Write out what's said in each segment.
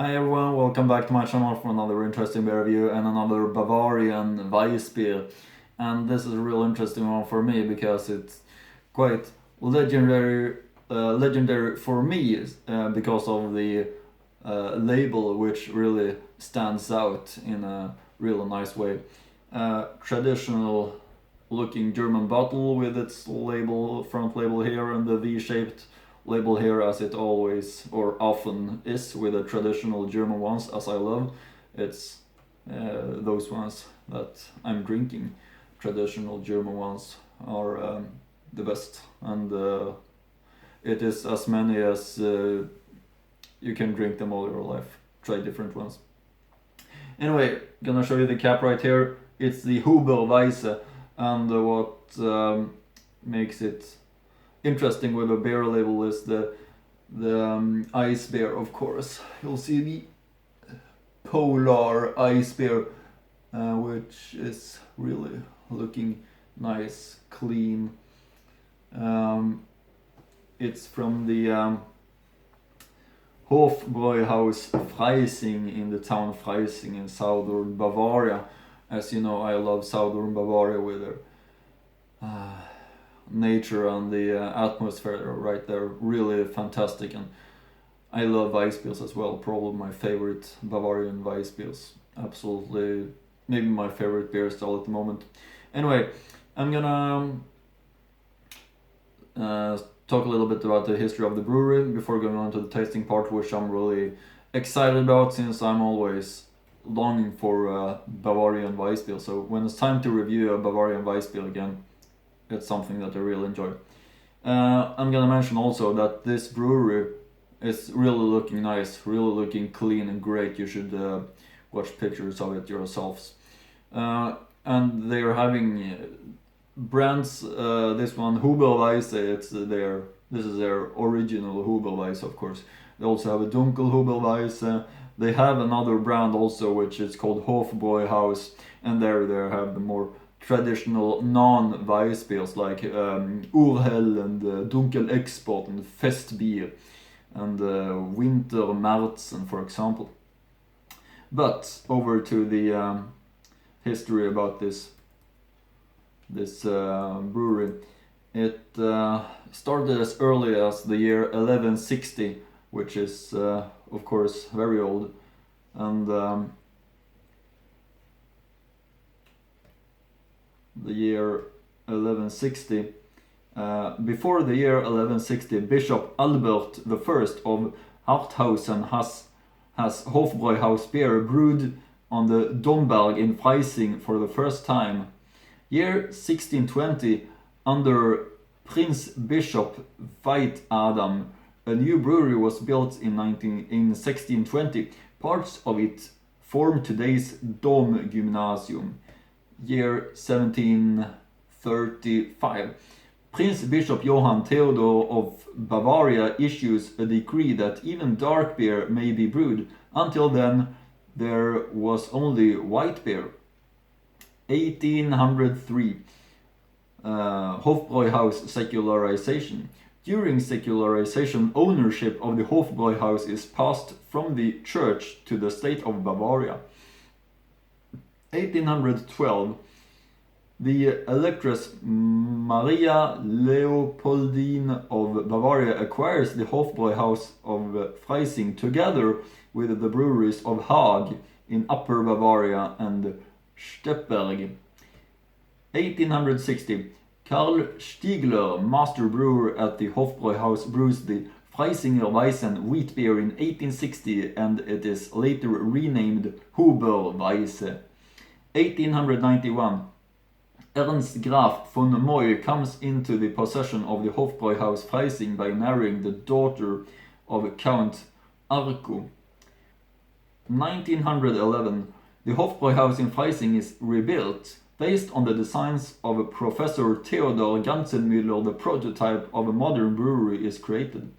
Hi everyone, welcome back to my channel for another interesting beer review and another Bavarian Weiss beer. And this is a real interesting one for me because it's quite legendary for me because of the label, which really stands out in a really nice way. Traditional looking German bottle with its label, front label here, and the V-shaped label here, as it always or often is with the traditional German ones, as I love. It's those ones that I'm drinking. Traditional German ones are the best, and it is as many as you can drink them all your life. Try different ones. Anyway, gonna show you the cap right here. It's the Hofbräuhaus, and what makes it interesting with a beer label is the ice beer, of course. You'll see the polar ice beer, which is really looking nice, clean. It's from the Hofbräuhaus Freising in the town Freising in southern Bavaria. As you know, I love southern Bavaria with their nature and the atmosphere right there, really fantastic. And I love Weiss beers as well, probably my favorite Bavarian Weiss beers. Absolutely, maybe my favorite beer style at the moment. Anyway, I'm gonna talk a little bit about the history of the brewery before going on to the tasting part, which I'm really excited about since I'm always longing for a Bavarian Weiss beer. So when it's time to review a Bavarian Weiss beer again, it's something that I really enjoy. I'm gonna mention also that this brewery is really looking nice, really looking clean and great. You should watch pictures of it yourselves. And they are having brands. This one, Hofbräuhaus, this is their original Hofbräuhaus, of course. They also have a Dunkel Hofbräuhaus. They have another brand also, which is called Hofbräuhaus, and there they have the more traditional non-Weiss beers like Urhell and Dunkel Export and Festbier and Winter Märzen, for example. But over to the history about this brewery. It started as early as the year 1160, which is of course very old, and the year 1160. Before the year 1160, Bishop Albert I of Harthausen has Hofbräuhaus beer brewed on the Domberg in Freising for the first time. Year 1620, under Prince Bishop Veit Adam, a new brewery was built in 1620. Parts of it form today's Dom Gymnasium. Year 1735, Prince Bishop Johann Theodor of Bavaria issues a decree that even dark beer may be brewed. Until then, there was only white beer. 1803, Hofbräuhaus secularization. During secularization, ownership of the Hofbräuhaus is passed from the church to the state of Bavaria. 1812, the Electress Maria Leopoldine of Bavaria acquires the Hofbräuhaus of Freising together with the breweries of Haag in Upper Bavaria and Stepberg. 1860, Karl Stiegler, master brewer at the Hofbräuhaus, brews the Freisinger Weissen wheat beer in 1860, and it is later renamed Huber-Weisse. 1891, Ernst Graf von Moy comes into the possession of the Hofbräuhaus Freising by marrying the daughter of Count Arco. 1911, the Hofbräuhaus in Freising is rebuilt. Based on the designs of Professor Theodor Ganzenmüller, the prototype of a modern brewery is created.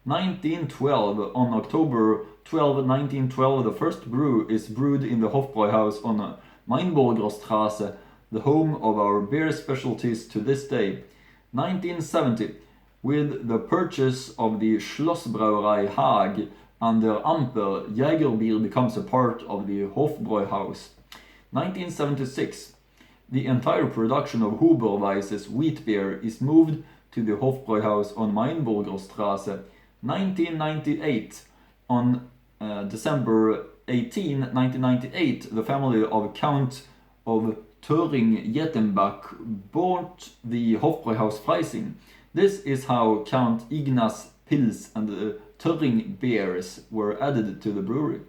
1912, on October 12, 1912, the first brew is brewed in the Hofbräuhaus on Mainburgerstraße, the home of our beer specialties to this day. 1970, with the purchase of the Schlossbrauerei Haag An der Ampel, Jägerbier becomes a part of the Hofbräuhaus. 1976. The entire production of Weisses wheat beer is moved to the Hofbräuhaus on Mainburgerstraße. 1998. On December 18, 1998, the family of Count of Thüring-Jettenbach bought the Hofbräuhaus Freising. This is how Count Ignaz Pils and the Thüring beers were added to the brewery.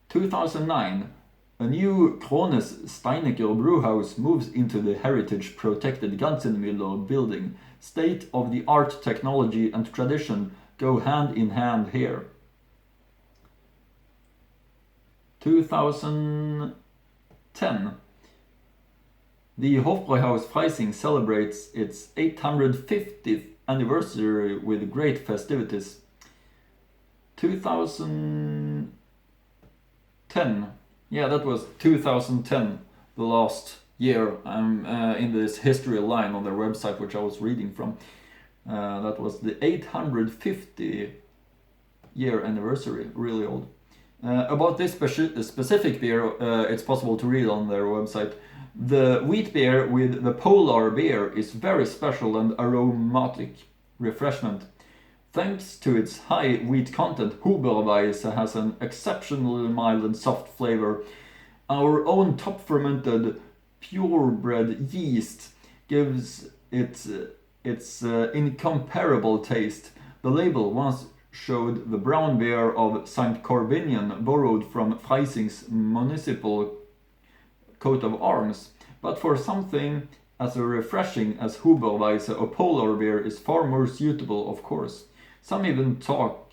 2009. A new Krones Steinecker brewhouse moves into the heritage-protected Ganzenmüller building. State-of-the-art technology and tradition go hand in hand here. 2010. The Hofbräuhaus Freising celebrates its 850th anniversary with great festivities. 2010. Yeah, that was 2010, the last year. I'm in this history line on their website, which I was reading from. That was the 850 year anniversary, really old. About this specific beer, it's possible to read on their website. The wheat beer with the polar beer is very special and aromatic refreshment. Thanks to its high wheat content, Oberbayern has an exceptionally mild and soft flavor. Our own top-fermented, purebred yeast gives it its incomparable taste. The label once showed the brown beer of St. Corbinian borrowed from Freising's municipal coat of arms, but for something as refreshing as Oberbayern, a polar beer is far more suitable, of course. Some even talk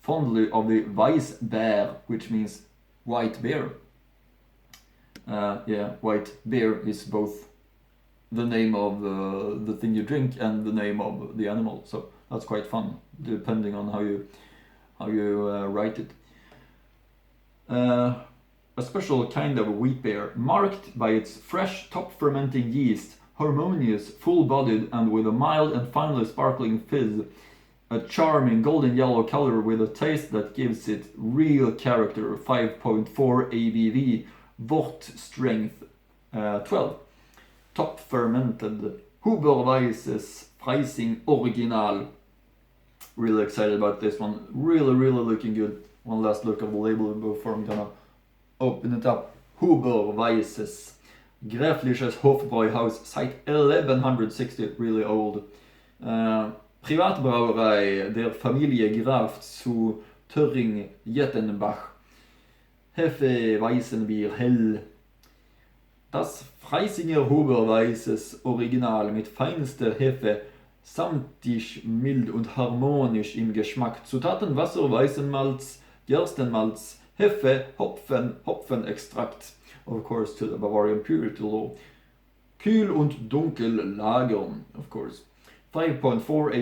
fondly of the Weisses, which means white beer. White beer is both the name of the thing you drink and the name of the animal, so that's quite fun, depending on how you write it. A special kind of wheat beer, marked by its fresh top-fermenting yeast, harmonious, full-bodied, and with a mild and finely sparkling fizz. A charming golden yellow color with a taste that gives it real character. 5.4 ABV, wort strength 12. Top fermented Oberbayer's Freising Original. Really excited about this one. Really looking good. One last look at the label before I'm gonna open it up. Oberbayer's Gräfliches Hofbräuhaus, site 1160, really old. Privatbrauerei der Familie Graf zu Thüring-Jettenbach. Hefe Weißenbier hell. Das Freisinger Oberbayer's Original mit feinster Hefe, samtig, mild und harmonisch im Geschmack. Zutaten: Wasser, Weizenmalz, Gerstenmalz, Hefe, Hopfenextrakt. Of course, to the Bavarian purity law. Kühl und dunkel lagern, of course. 5.4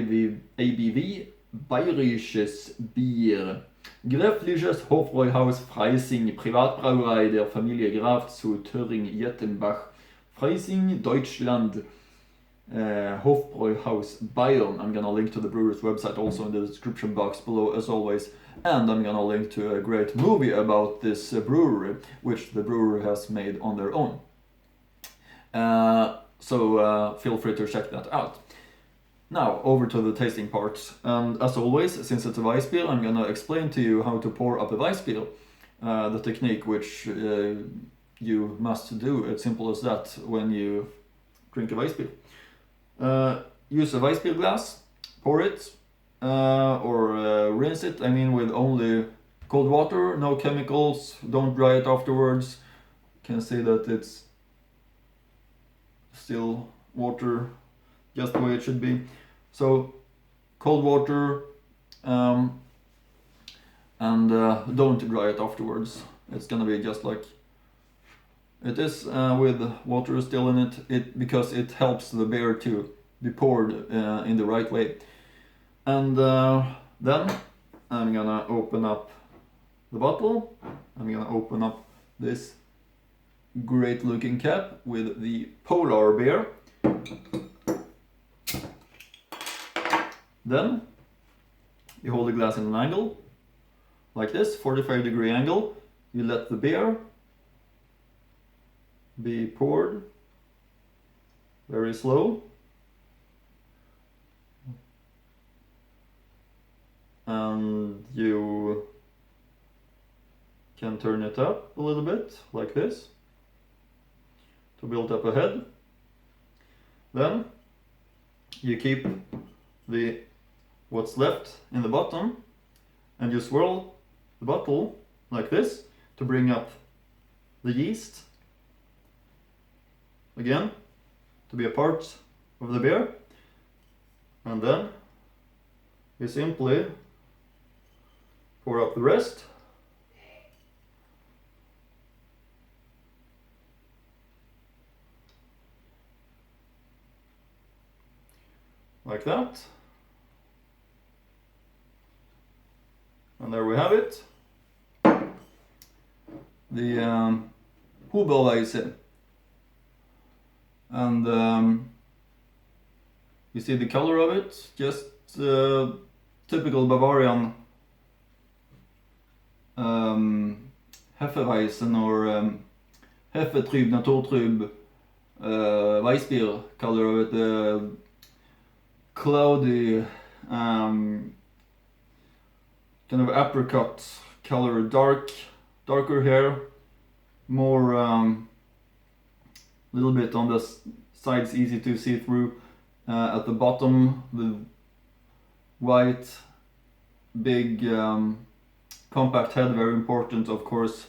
ABV, bayerisches Bier. Gräfliches Hofbräuhaus Freising, Privatbrauerei der Familie Graf zu Thüring-Jettenbach. Freising, Deutschland. Hofbräuhaus Bayern. I'm gonna link to the brewer's website also in the description box below, as always. And I'm gonna link to a great movie about this brewery, which the brewery has made on their own. So feel free to check that out. Now, over to the tasting part. And as always, since it's a Weissbier, I'm gonna explain to you how to pour up a Weissbier. The technique which you must do, it's simple as that, when you drink a Weissbier. Use a Weissbier glass, pour it, or rinse it, with only cold water, no chemicals, don't dry it afterwards. You can see that it's still water, just the way it should be. So, cold water, and don't dry it afterwards. It's gonna be just like it is with water still in it, because it helps the beer to be poured in the right way. And then I'm gonna open up the bottle. I'm gonna open up this great looking cap with the polar beer. Then You hold the glass in an angle, like this, 45-degree angle. You let the beer be poured very slow. And you can turn it up a little bit, like this, to build up a head. Then you keep what's left in the bottom, and you swirl the bottle like this to bring up the yeast again, to be a part of the beer. And then you simply pour up the rest. Like that. And there we have it. The Hofbräuhaus. And you see the color of it, just typical Bavarian Hefeweizen or Hefetrüb, Naturtrüb, Weissbier color of it, cloudy, kind of apricot color, darker hair, more little bit on the sides, easy to see through. At the bottom, the white, big, compact head, very important, of course.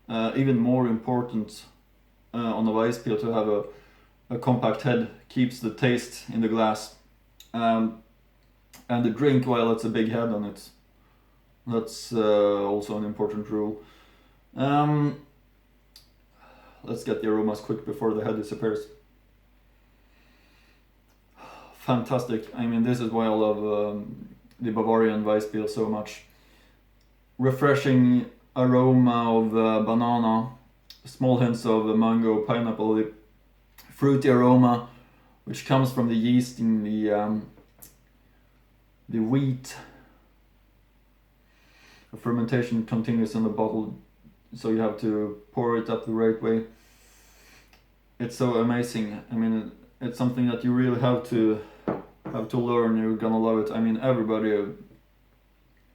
Even more important on the Weissbier to have a compact head, keeps the taste in the glass. And the drink, well, it's a big head on it. That's also an important rule. Let's get the aromas quick before the head disappears. Fantastic. I mean, this is why I love the Bavarian Weissbier so much. Refreshing aroma of banana, small hints of mango, pineapple, the fruity aroma which comes from the yeast in the wheat. The fermentation continues in the bottle, so you have to pour it up the right way. It's so amazing. I mean, it's something that you really have to learn. You're gonna love it. I mean, everybody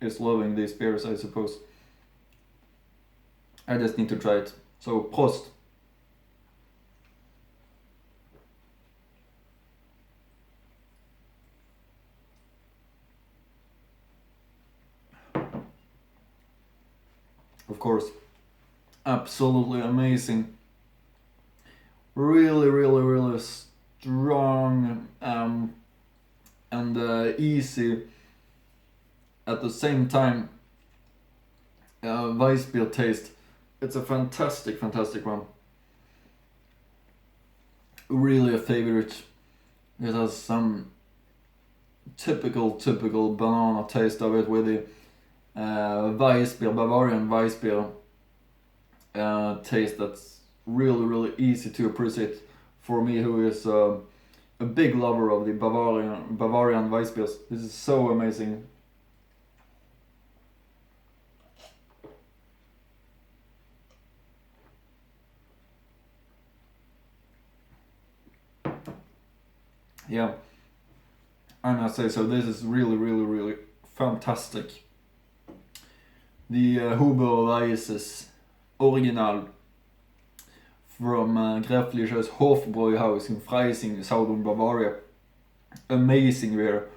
is loving these beers, I suppose. I just need to try it. So, Prost! Of course, absolutely amazing. Really, really, really strong and easy at the same time. Weissbier taste. It's a fantastic, fantastic one. Really a favorite. It has some typical banana taste of it with the Weissbier, Bavarian Weissbier taste that's really, really easy to appreciate for me, who is a big lover of the Bavarian Weissbiers. This is so amazing. Yeah, I must say, so this is really, really, really fantastic. The Weisses original from Gräfliches Hofbräuhaus in Freising, southern Bavaria. Amazing beer.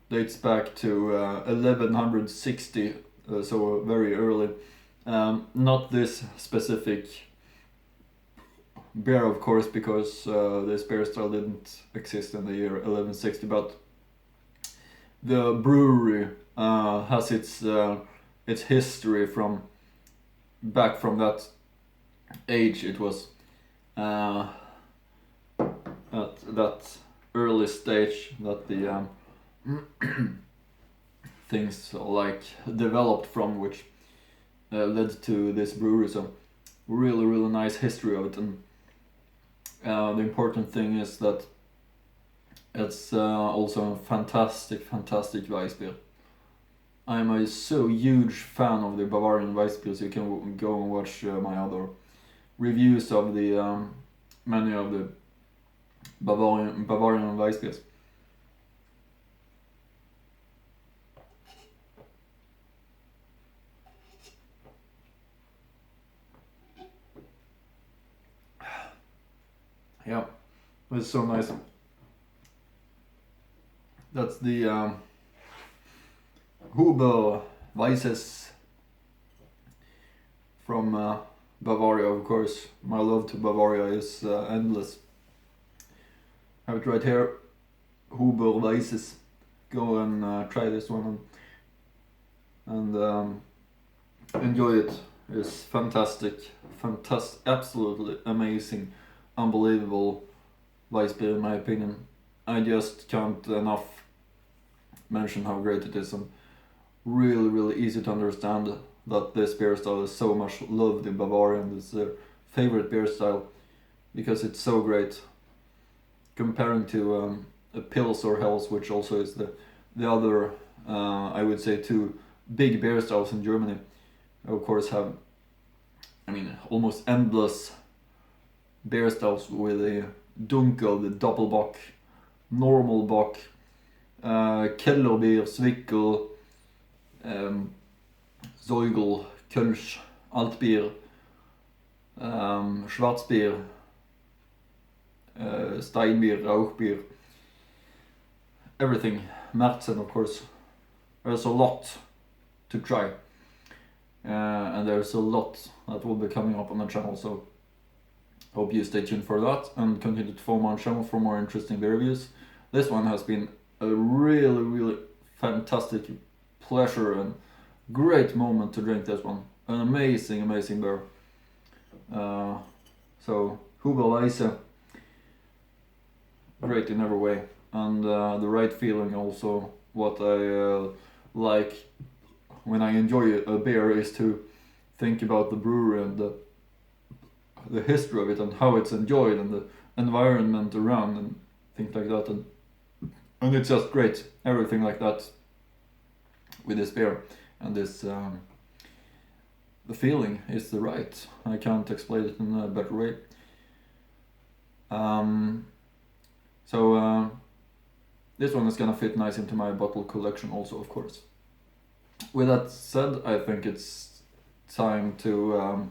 Dates back to 1160, so very early. Not this specific beer, of course, because this beer style didn't exist in the year 1160, but the brewery has its history from back from that age. It was at that early stage that the things like developed from, which led to this brewery. So really, really nice history of it. And the important thing is that It's also a fantastic Weissbier. I'm a so huge fan of the Bavarian Weissbiers. You can go and watch my other reviews of the many of the Bavarian Weissbiers. Yeah, it's so nice. That's the Weisses from Bavaria, of course. My love to Bavaria is endless. I have it right here. Weisses. Go and try this one and enjoy it. It's fantastic, absolutely amazing, unbelievable Weissbier in my opinion. I just can't enough mention how great it is, and really easy to understand that this beer style is so much loved in Bavaria and it's their favorite beer style because it's so great. Comparing to a Pils or Helles, which also is the other I would say two big beer styles in Germany, of course have almost endless beer styles with a Dunkel, the Doppelbock, Normal Bock, Kellerbier, Zwickel, Zeugel, Kölsch, Altbier, Schwarzbier, Steinbier, Rauchbier, everything, Märzen of course. There's a lot to try, and there's a lot that will be coming up on the channel, so hope you stay tuned for that and continue to follow my channel for more interesting beer reviews. This one has been a really fantastic pleasure and great moment to drink this one. An amazing beer. So Weisse, great in every way, and the right feeling also. What I like when I enjoy a beer is to think about the brewery and the history of it and how it's enjoyed and the environment around and things like that, and it's just great, everything like that with this beer, and this the feeling is the right. I can't explain it in a better way. So this one is gonna fit nice into my bottle collection also, of course. With that said, I think it's time to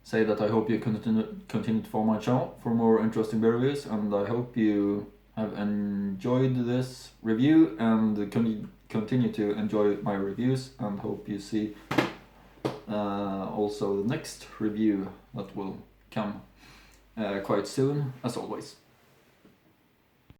say that I hope you continue to follow my channel for more interesting beer reviews, and I hope you have enjoyed this review and continue to enjoy my reviews, and hope you see also the next review that will come quite soon, as always.